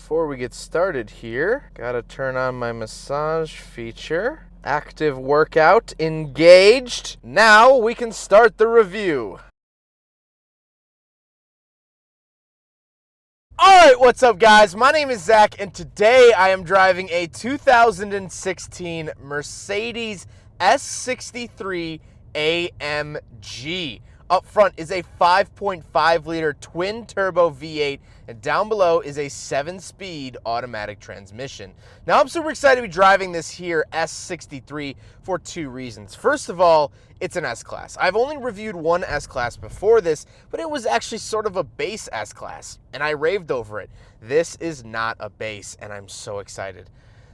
Before we get started here, gotta turn on my massage feature. Active workout engaged. Now we can start the review. Alright, what's up guys? My name is Zach and today I am driving a 2016 Mercedes S63 AMG. Up front is a 5.5 liter twin turbo V8 and down below is a 7-speed automatic transmission. Now I'm super excited to be driving this here S63 for two reasons. First of all, it's an S-Class. I've only reviewed one S-Class before this, but it was actually sort of a base S-Class, and I raved over it. This is not a base, and I'm so excited.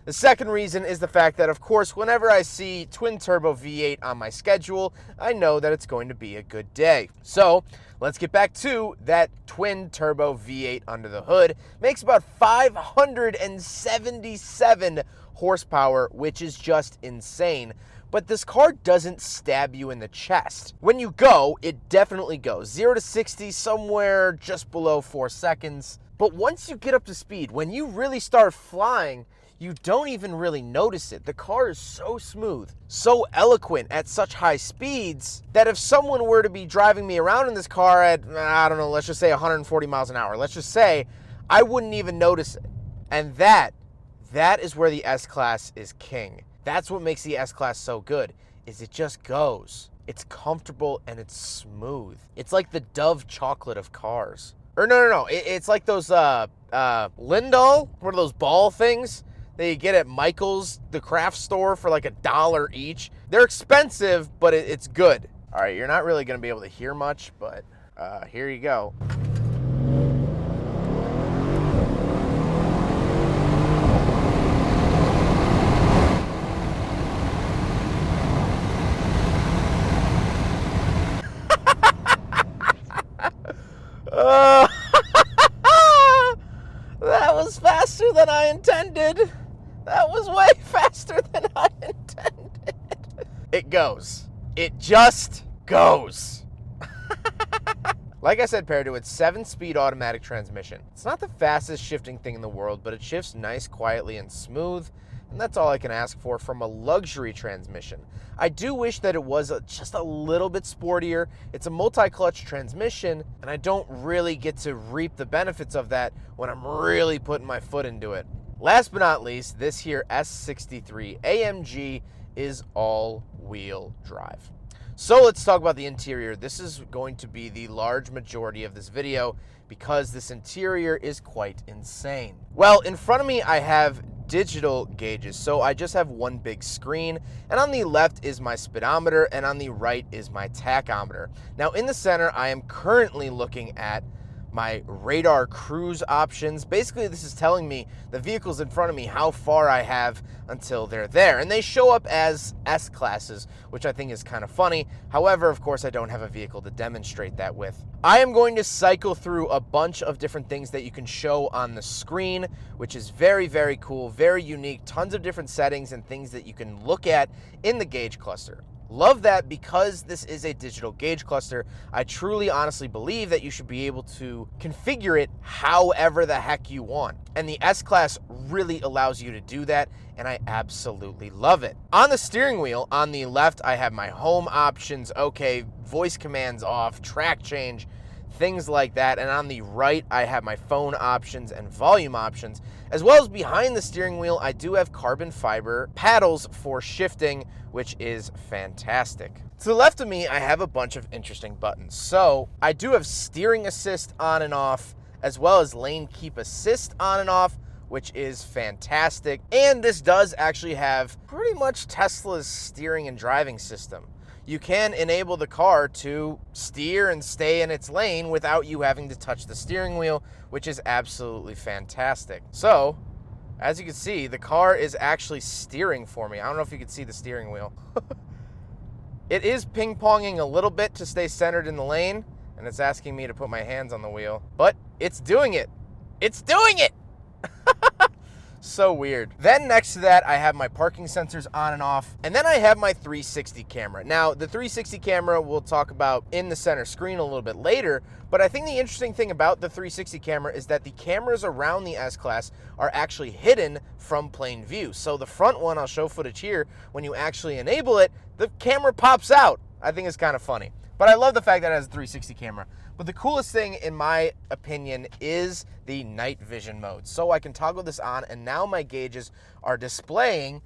The second reason is the fact that, of course, whenever I see twin turbo V8 on my schedule, I know that it's going to be a good day. So let's get back to that twin turbo V8 under the hood. Makes about 577 horsepower, which is just insane. But this car doesn't stab you in the chest. When you go, it definitely goes. 0 to 60 somewhere just below 4 seconds. But once you get up to speed, when you really start flying, you don't even really notice it. The car is so smooth, so eloquent at such high speeds that if someone were to be driving me around in this car at, I don't know, let's just say 140 miles an hour, let's just say, I wouldn't even notice it. And that is where the S-Class is king. That's what makes the S-Class so good, is it just goes. It's comfortable and it's smooth. It's like the Dove chocolate of cars. Or no. It's like those Lindol, what are those ball things that you get at Michael's, the craft store, for like $1 each. They're expensive, but it's good. All right, you're not really gonna be able to hear much, but here you go. That was faster than I intended. That was way faster than I intended. It goes. It just goes. Like I said, paired to its 7-speed automatic transmission. It's not the fastest shifting thing in the world, but it shifts nice, quietly, and smooth. And that's all I can ask for from a luxury transmission. I do wish that it was just a little bit sportier. It's a multi-clutch transmission, and I don't really get to reap the benefits of that when I'm really putting my foot into it. Last but not least, this here S63 AMG is all-wheel drive. So let's talk about the interior. This is going to be the large majority of this video because this interior is quite insane. Well, in front of me I have digital gauges, so I just have one big screen, and on the left is my speedometer and on the right is my tachometer. Now in the center I am currently looking at my radar cruise options. Basically this is telling me the vehicles in front of me how far I have until they're there, and they show up as S-classes, which I think is kind of funny. However, of course I don't have a vehicle to demonstrate that with. I am going to cycle through a bunch of different things that you can show on the screen, which is very, very cool, very unique, tons of different settings and things that you can look at in the gauge cluster. Love that because this is a digital gauge cluster. I truly, honestly believe that you should be able to configure it however the heck you want. And the S-Class really allows you to do that, and I absolutely love it. On the steering wheel, on the left, I have my home options, okay, voice commands off, track change, things like that. And on the right, I have my phone options and volume options, as well as behind the steering wheel, I do have carbon fiber paddles for shifting, which is fantastic. To the left of me, I have a bunch of interesting buttons. So I do have steering assist on and off, as well as lane keep assist on and off, which is fantastic. And this does actually have pretty much Tesla's steering and driving system. You can enable the car to steer and stay in its lane without you having to touch the steering wheel, which is absolutely fantastic. So, as you can see, the car is actually steering for me. I don't know if you can see the steering wheel. It is ping-ponging a little bit to stay centered in the lane, and it's asking me to put my hands on the wheel, but it's doing it. It's doing it! so weird. Then next to that, I have my parking sensors on and off, and then I have my 360 camera. Now, the 360 camera we'll talk about in the center screen a little bit later, but I think the interesting thing about the 360 camera is that the cameras around the S-Class are actually hidden from plain view. So the front one, I'll show footage here, when you actually enable it, the camera pops out. I think it's kind of funny. But I love the fact that it has a 360 camera. But the coolest thing, in my opinion, is the night vision mode. So I can toggle this on, and now my gauges are displaying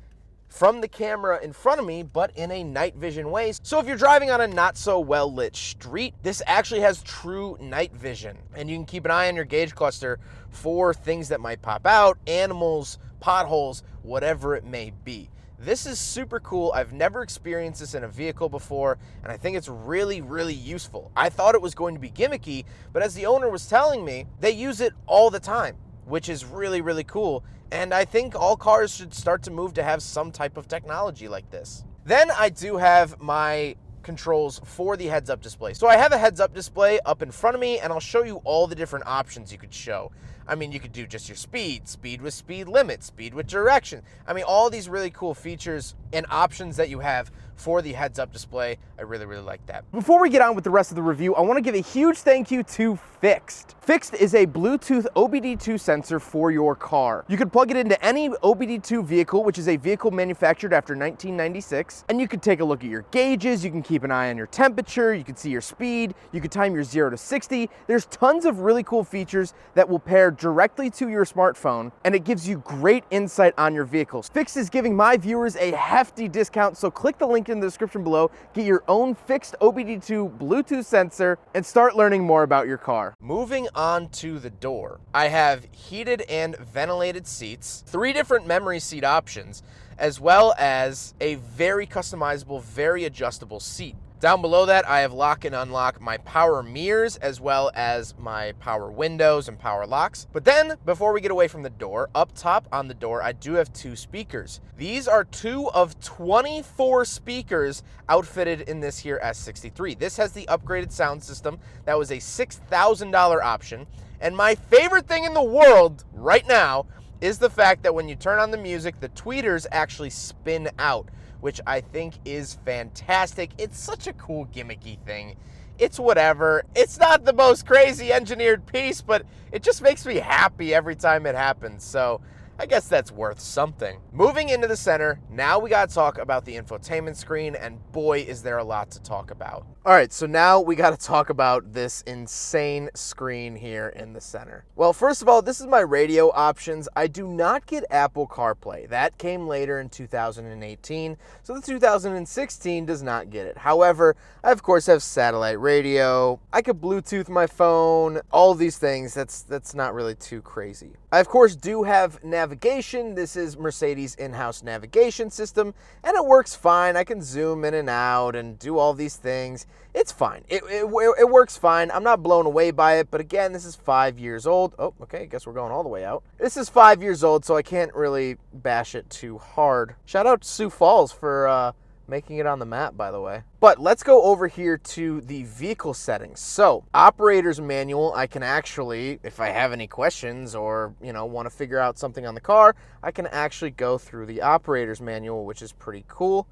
from the camera in front of me, but in a night vision way. So if you're driving on a not so well lit street, this actually has true night vision. And you can keep an eye on your gauge cluster for things that might pop out, animals, potholes, whatever it may be. This is super cool. I've never experienced this in a vehicle before, and I think it's really, really useful. I thought it was going to be gimmicky, but as the owner was telling me, they use it all the time, which is really, really cool. And I think all cars should start to move to have some type of technology like this. Then I do have my controls for the heads-up display. So I have a heads-up display up in front of me, and I'll show you all the different options you could show. I mean, you could do just your speed, speed with speed limit, speed with direction. I mean, all these really cool features and options that you have for the heads-up display. I really, really like that. Before we get on with the rest of the review, I want to give a huge thank you to Fixed. Fixed is a Bluetooth OBD2 sensor for your car. You can plug it into any OBD2 vehicle, which is a vehicle manufactured after 1996, and you can take a look at your gauges, you can keep an eye on your temperature, you can see your speed, you can time your 0 to 60. There's tons of really cool features that will pair directly to your smartphone, and it gives you great insight on your vehicles. Fixed is giving my viewers a hefty discount, so click the link in the description below, get your own Fixed OBD2 Bluetooth sensor, and start learning more about your car. Moving on to the door, I have heated and ventilated seats, 3 different memory seat options, as well as a very customizable, very adjustable seat. Down below that, I have lock and unlock my power mirrors, as well as my power windows and power locks. But then, before we get away from the door, up top on the door, I do have 2 speakers. These are 2 of 24 speakers outfitted in this here S63. This has the upgraded sound system. That was a $6,000 option. And my favorite thing in the world right now is the fact that when you turn on the music, the tweeters actually spin out, which I think is fantastic. It's such a cool gimmicky thing. It's whatever. It's not the most crazy engineered piece, but it just makes me happy every time it happens. So I guess that's worth something. Moving into the center, now we gotta talk about the infotainment screen, and boy, is there a lot to talk about. All right, so now we gotta talk about this insane screen here in the center. Well, first of all, this is my radio options. I do not get Apple CarPlay. That came later in 2018, so the 2016 does not get it. However, I of course have satellite radio. I could Bluetooth my phone, all of these things. That's not really too crazy. I of course do have navigation. This is Mercedes in-house navigation system, and it works fine. I can zoom in and out and do all these things. It's fine. It works fine. I'm not blown away by it, but again, this is 5 years old. Oh, okay, I guess we're going all the way out. This is 5 years old, so I can't really bash it too hard. Shout out to Sioux Falls for making it on the map, by the way. But let's go over here to the vehicle settings. So, operator's manual, I can actually, if I have any questions or, want to figure out something on the car, I can actually go through the operator's manual, which is pretty cool.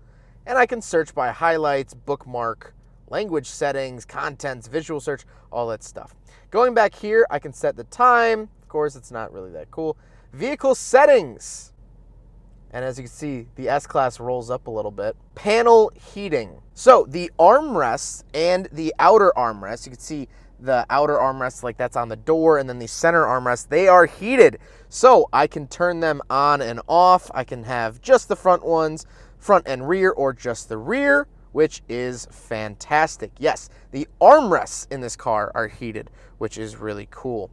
And I can search by highlights, bookmark, language settings, contents, visual search, all that stuff. Going back here, I can set the time. Of course, it's not really that cool. Vehicle settings. And as you can see, the S-Class rolls up a little bit. Panel heating. So the armrest and the outer armrest, you can see the outer armrest like that's on the door, and then the center armrest, they are heated. So I can turn them on and off. I can have just the front ones, front and rear, or just the rear, which is fantastic. Yes, the armrests in this car are heated, which is really cool.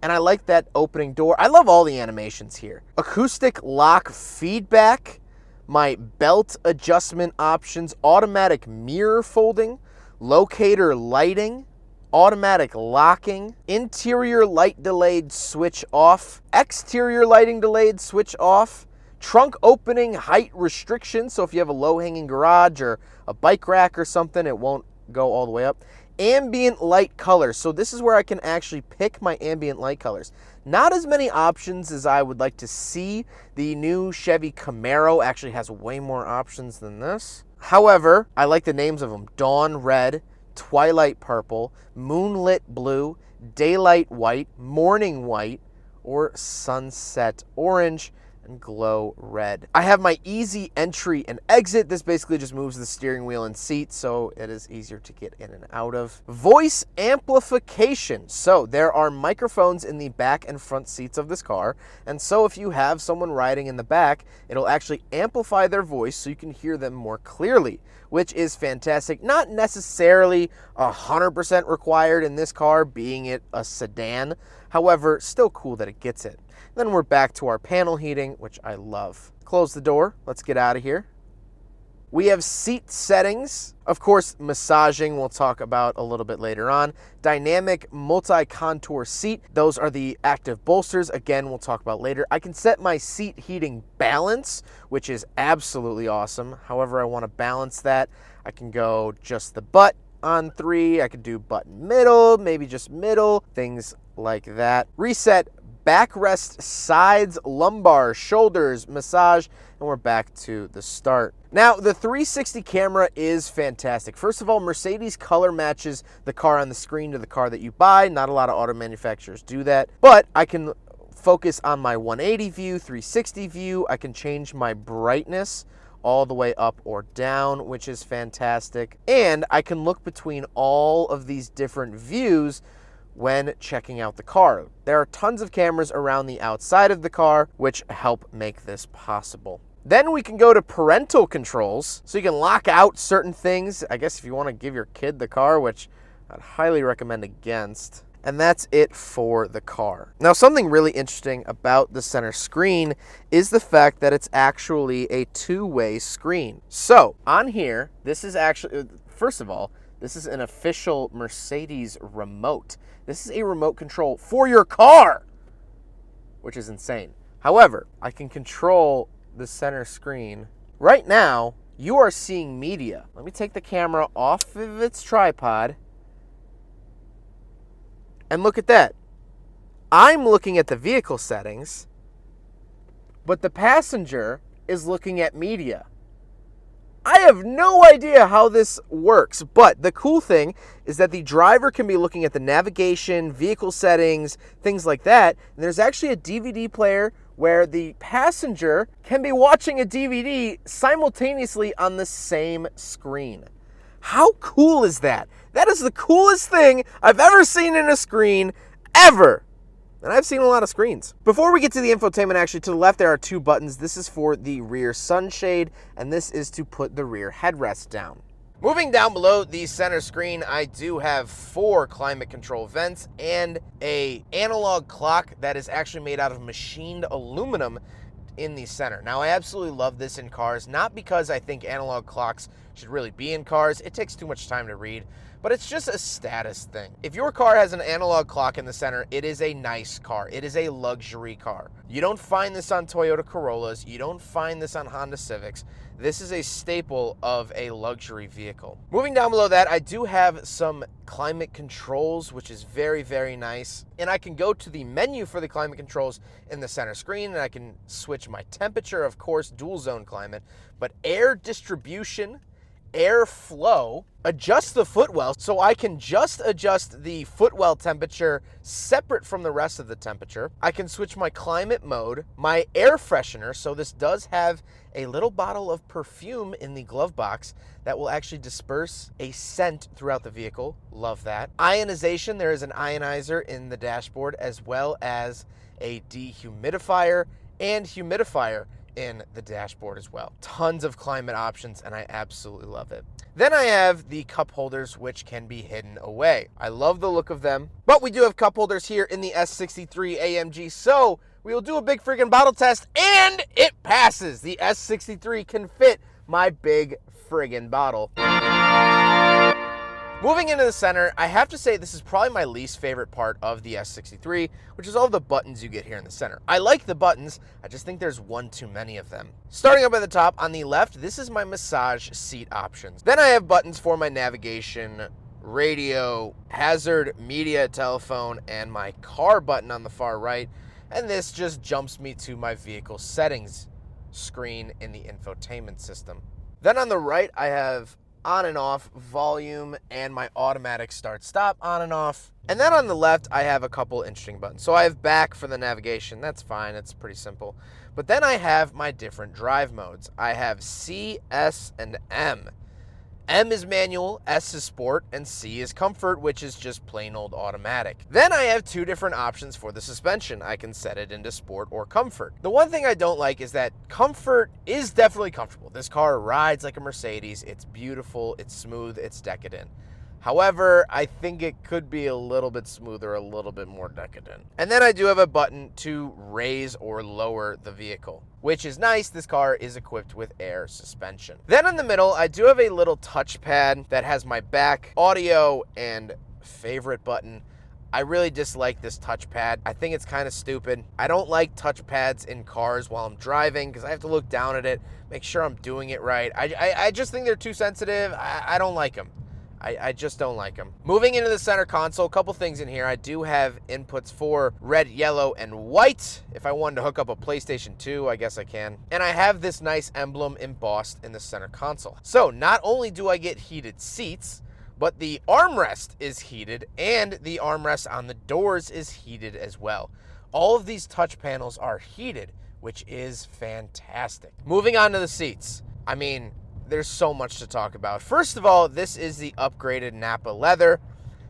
And I like that opening door. I love all the animations here. Acoustic lock feedback, my belt adjustment options, automatic mirror folding, locator lighting, automatic locking, interior light delayed switch off, exterior lighting delayed switch off, trunk opening height restriction, so if you have a low-hanging garage or a bike rack or something, it won't go all the way up. ambient light colors. So this is where I can actually pick my ambient light colors. Not as many options as I would like to see. The new Chevy Camaro actually has way more options than this. However, I like the names of them. Dawn Red, Twilight Purple, Moonlit Blue, Daylight White, Morning White, or Sunset Orange, and Glow Red. I have my easy entry and exit. This basically just moves the steering wheel and seat, so it is easier to get in and out of. Voice amplification. So there are microphones in the back and front seats of this car, and so if you have someone riding in the back, it'll actually amplify their voice so you can hear them more clearly, which is fantastic. Not necessarily 100% required in this car, being it a sedan. However, still cool that it gets it. Then we're back to our panel heating, which I love. Close the door. Let's get out of here. We have seat settings. Of course, massaging we'll talk about a little bit later on. Dynamic multi-contour seat. Those are the active bolsters. Again, we'll talk about later. I can set my seat heating balance, which is absolutely awesome. However I want to balance that, I can go just the butt on 3. I could do button middle, maybe just middle, things like that. Reset backrest, sides, lumbar, shoulders, massage, and we're back to the start. Now, the 360 camera is fantastic. First of all, Mercedes color matches the car on the screen to the car that you buy. Not a lot of auto manufacturers do that, but I can focus on my 180 view, 360 view. I can change my brightness all the way up or down, which is fantastic. And I can look between all of these different views when checking out the car. There are tons of cameras around the outside of the car, which help make this possible. Then we can go to parental controls, so you can lock out certain things. I guess if you want to give your kid the car, which I'd highly recommend against. And that's it for the car. Now, something really interesting about the center screen is the fact that it's actually a two-way screen. So on here, this is actually, first of all, this is an official Mercedes remote. This is a remote control for your car, which is insane. However, I can control the center screen. Right now, you are seeing media. Let me take the camera off of its tripod. And look at that. I'm looking at the vehicle settings, but the passenger is looking at media. I have no idea how this works, but the cool thing is that the driver can be looking at the navigation, vehicle settings, things like that. And there's actually a DVD player where the passenger can be watching a DVD simultaneously on the same screen. How cool is that? That is the coolest thing I've ever seen in a screen, ever. And I've seen a lot of screens. Before we get to the infotainment, actually, to the left there are two buttons. This is for the rear sunshade, and this is to put the rear headrest down. Moving down below the center screen, I do have 4 climate control vents and an analog clock that is actually made out of machined aluminum in the center. Now, I absolutely love this in cars, not because I think analog clocks should really be in cars. It takes too much time to read, but it's just a status thing. If your car has an analog clock in the center, it is a nice car. It is a luxury car. You don't find this on Toyota Corollas. You don't find this on Honda Civics. This is a staple of a luxury vehicle. Moving down below that, I do have some climate controls, which is very, very nice. And I can go to the menu for the climate controls in the center screen, and I can switch my temperature, of course, dual zone climate, but air distribution, airflow, adjust the footwell, so I can just adjust the footwell temperature separate from the rest of the temperature. I can switch my climate mode, my air freshener, so this does have a little bottle of perfume in the glove box that will actually disperse a scent throughout the vehicle. Love that. Ionization, there is an ionizer in the dashboard, as well as a dehumidifier and humidifier in the dashboard as well. Tons of climate options, and I absolutely love it. Then I have the cup holders, which can be hidden away. I love the look of them, but we do have cup holders here in the S63 AMG, so we will do a big friggin' bottle test, and it passes. The S63 can fit my big friggin' bottle. Moving into the center, I have to say this is probably my least favorite part of the S63, which is all the buttons you get here in the center. I like the buttons, I just think there's one too many of them. Starting up at the top on the left, this is my massage seat options. Then I have buttons for my navigation, radio, hazard, media, telephone, and my car button on the far right. And this just jumps me to my vehicle settings screen in the infotainment system. Then on the right, I have on and off, volume, and my automatic start stop on and off. And then on the left, I have a couple interesting buttons. So I have back for the navigation. That's fine. It's pretty simple. But then I have my different drive modes. I have C, S, and M. M is manual, S is sport, and C is comfort, which is just plain old automatic. Then I have two different options for the suspension. I can set it into sport or comfort. The one thing I don't like is that comfort is definitely comfortable. This car rides like a Mercedes. It's beautiful, it's smooth, it's decadent. However, I think it could be a little bit smoother, a little bit more decadent. And then I do have a button to raise or lower the vehicle, which is nice. This car is equipped with air suspension. Then in the middle, I do have a little touchpad that has my back, audio, and favorite button. I really dislike this touchpad. I think it's kind of stupid. I don't like touchpads in cars while I'm driving because I have to look down at it, make sure I'm doing it right. I just think they're too sensitive. I don't like them. I just don't like them. Moving into the center console, a couple things in here. I do have inputs for red, yellow, and white. If I wanted to hook up a PlayStation 2, I guess I can. And I have this nice emblem embossed in the center console. So not only do I get heated seats, but the armrest is heated and the armrest on the doors is heated as well. All of these touch panels are heated, which is fantastic. Moving on to the seats. I mean, there's so much to talk about. First of all, this is the upgraded Napa leather.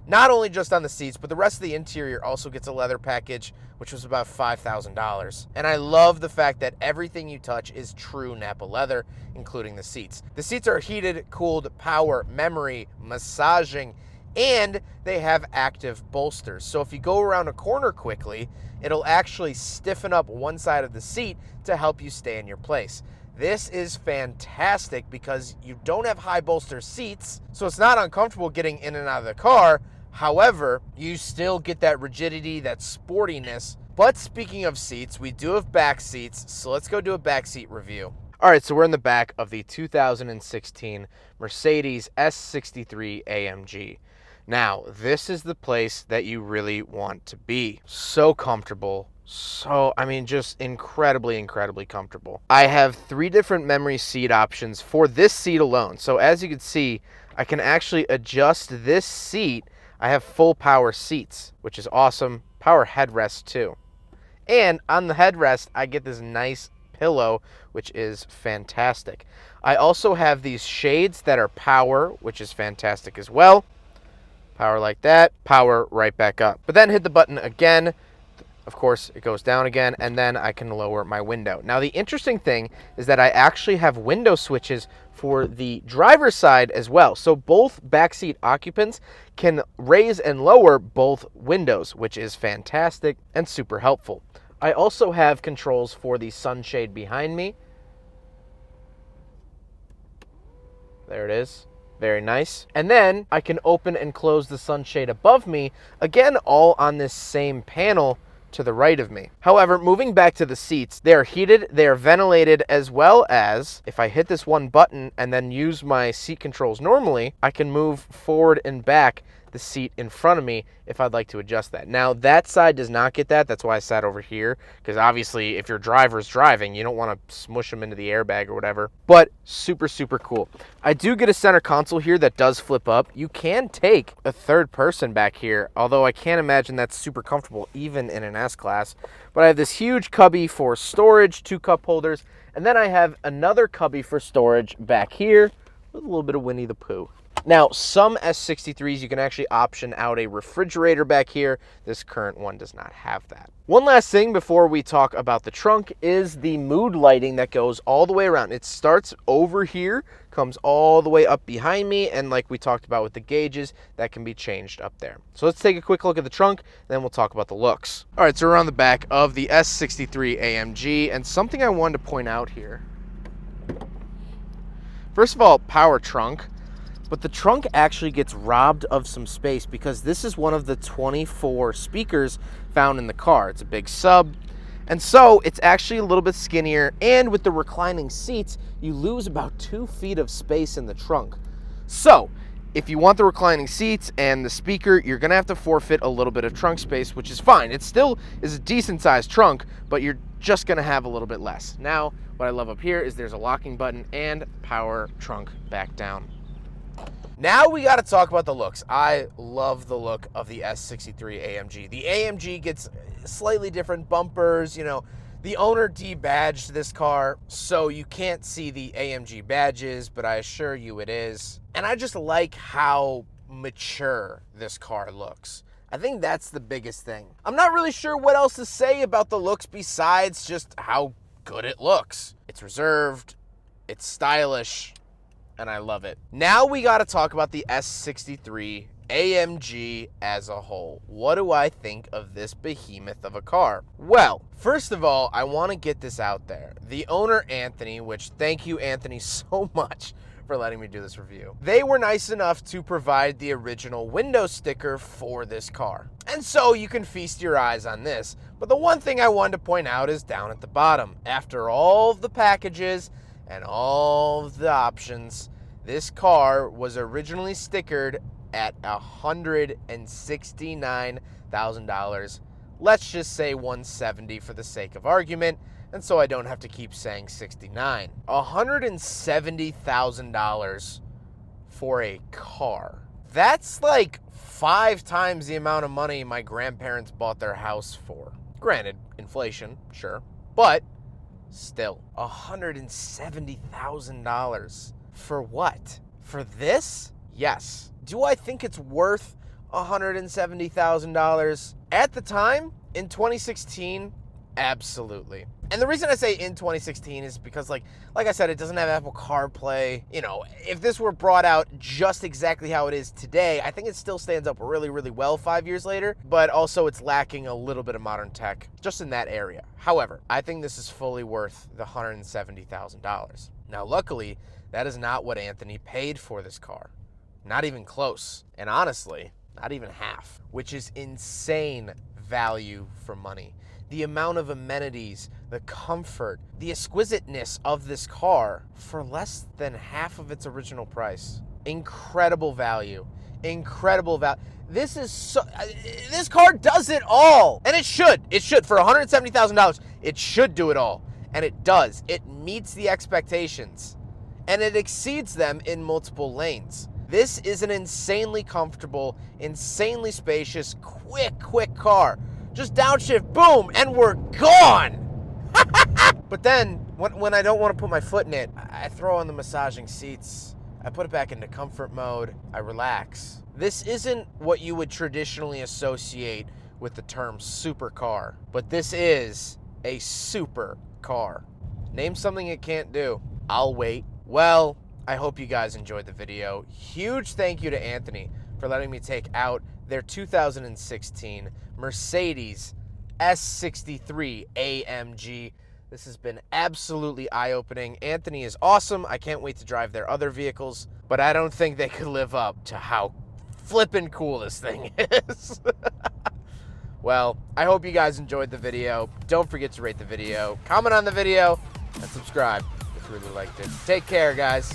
Not only just on the seats, but the rest of the interior also gets a leather package, which was about $5,000. And I love the fact that everything you touch is true Napa leather, including the seats. The seats are heated, cooled, power, memory, massaging, and they have active bolsters. So if you go around a corner quickly, it'll actually stiffen up one side of the seat to help you stay in your place. This is fantastic because you don't have high bolster seats, so it's not uncomfortable getting in and out of the car. However, you still get that rigidity, that sportiness. But speaking of seats, we do have back seats, so let's go do a back seat review. All right, so we're in the back of the 2016 Mercedes S63 AMG. Now, this is the place that you really want to be. So comfortable. So, I mean, just incredibly, incredibly comfortable. I have 3 different memory seat options for this seat alone. So as you can see, I can actually adjust this seat. I have full power seats, which is awesome. Power headrest too. And on the headrest, I get this nice pillow, which is fantastic. I also have these shades that are power, which is fantastic as well. Power like that, power right back up. But then hit the button again. Of course, it goes down again, and then I can lower my window. Now, the interesting thing is that I actually have window switches for the driver's side as well. So both backseat occupants can raise and lower both windows, which is fantastic and super helpful. I also have controls for the sunshade behind me. There it is. Very nice. And then I can open and close the sunshade above me, again, all on this same panel to the right of me. However, moving back to the seats, they are heated, they are ventilated, as well as if I hit this one button and then use my seat controls normally, I can move forward and back the seat in front of me if I'd like to adjust that. Now, that side does not get that. That's why I sat over here, because obviously if your driver's driving, you don't want to smush them into the airbag or whatever. But super, super cool. I do get a center console here that does flip up. You can take a third person back here, although I can't imagine that's super comfortable even in an S-Class. But I have this huge cubby for storage, 2 cup holders, and then I have another cubby for storage back here with a little bit of Winnie the Pooh. Now, some S63s, you can actually option out a refrigerator back here. This current one does not have that. One last thing before we talk about the trunk is the mood lighting that goes all the way around. It starts over here, comes all the way up behind me, and like we talked about with the gauges, that can be changed up there. So let's take a quick look at the trunk, then we'll talk about the looks. All right, so we're on the back of the S63 AMG, and something I wanted to point out here. First of all, power trunk. But the trunk actually gets robbed of some space because this is one of the 24 speakers found in the car. It's a big sub. And so it's actually a little bit skinnier. And with the reclining seats, you lose about 2 feet of space in the trunk. So If you want the reclining seats and the speaker, you're gonna have to forfeit a little bit of trunk space, which is fine. It still is a decent sized trunk, but you're just gonna have a little bit less. Now, what I love up here is there's a locking button and power trunk back down. Now we gotta talk about the looks. I love the look of the S63 AMG. The AMG gets slightly different bumpers, you know. The owner debadged this car, so you can't see the AMG badges, but I assure you it is. And I just like how mature this car looks. I think that's the biggest thing. I'm not really sure what else to say about the looks besides just how good it looks. It's reserved, it's stylish, and I love it. Now we gotta talk about the S63 AMG as a whole. What do I think of this behemoth of a car? Well, first of all, I want to get this out there. The owner, Anthony, which thank you, Anthony, so much for letting me do this review. They were nice enough to provide the original window sticker for this car. And so you can feast your eyes on this. But the one thing I wanted to point out is down at the bottom. After all of the packages and all of the options, this car was originally stickered at $169,000. Let's just say $170 for the sake of argument, and so I don't have to keep saying 69. $170,000 for a car. That's like 5 times the amount of money my grandparents bought their house for. Granted, inflation, sure, but still, $170,000 for what? For this? Yes. Do I think it's worth $170,000? At the time, in 2016, absolutely. And the reason I say in 2016 is because, like I said, it doesn't have Apple CarPlay. You know, if this were brought out just exactly how it is today, I think it still stands up really, really well 5 years later, but also it's lacking a little bit of modern tech just in that area. However, I think this is fully worth the $170,000. Now, luckily, that is not what Anthony paid for this car. Not even close. And honestly, not even half, which is insane value for money. The amount of amenities, the comfort, the exquisiteness of this car for less than half of its original price. Incredible value. Incredible value. This car does it all. And it should. It should. For $170,000, it should do it all. And it does. It meets the expectations. And it exceeds them in multiple lanes. This is an insanely comfortable, insanely spacious, quick car. Just downshift, boom, and we're gone. But then, when I don't want to put my foot in it, I throw on the massaging seats. I put it back into comfort mode. I relax. This isn't what you would traditionally associate with the term supercar, but this is a super car. Name something it can't do. I'll wait. Well, I hope you guys enjoyed the video. Huge thank you to Anthony for letting me take out their 2016 Mercedes S63 AMG. This has been absolutely eye-opening. Anthony is awesome. I can't wait to drive their other vehicles, but I don't think they could live up to how flippin' cool this thing is. Well, I hope you guys enjoyed the video. Don't forget to rate the video, comment on the video, and subscribe if you really liked it. Take care, guys.